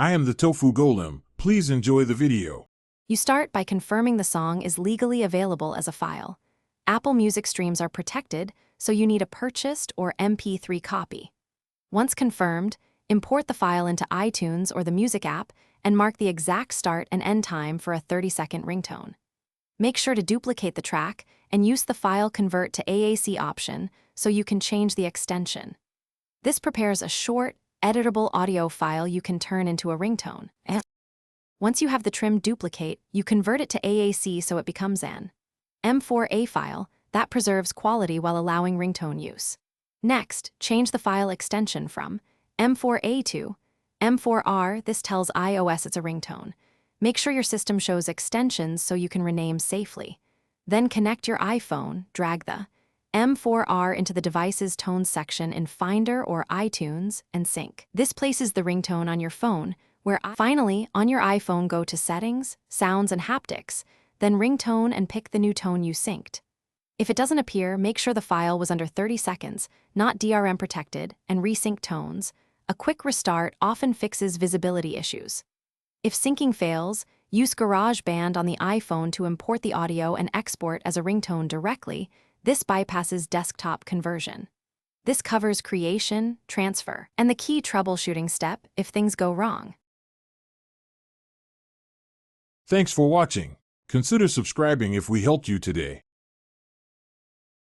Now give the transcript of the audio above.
I am the Tofu Golem. Please enjoy the video. You start by confirming the song is legally available as a file. Apple Music streams are protected, so you need a purchased or MP3 copy. Once confirmed, import the file into iTunes or the Music app and mark the exact start and end time for a 30-second ringtone. Make sure to duplicate the track and use the File Convert to AAC option so you can change the extension. This prepares a short, editable audio file you can turn into a ringtone. Once you have the trim duplicate, you convert it to AAC so it becomes an M4A file that preserves quality while allowing ringtone use. Next, change the file extension from M4A to M4R. This tells iOS it's a ringtone. Make sure your system shows extensions so you can rename safely. Then connect your iPhone, drag the M4R into the device's tones section in Finder or iTunes, and sync. This places the ringtone on your phone, finally, on your iPhone, go to Settings, Sounds and Haptics, then Ringtone and pick the new tone you synced. If it doesn't appear, make sure the file was under 30 seconds, not DRM protected, and resync tones. A quick restart often fixes visibility issues. If syncing fails, use GarageBand on the iPhone to import the audio and export as a ringtone directly. This bypasses desktop conversion. This covers creation, transfer, and the key troubleshooting step if things go wrong. Thanks for watching. Consider subscribing if we helped you today.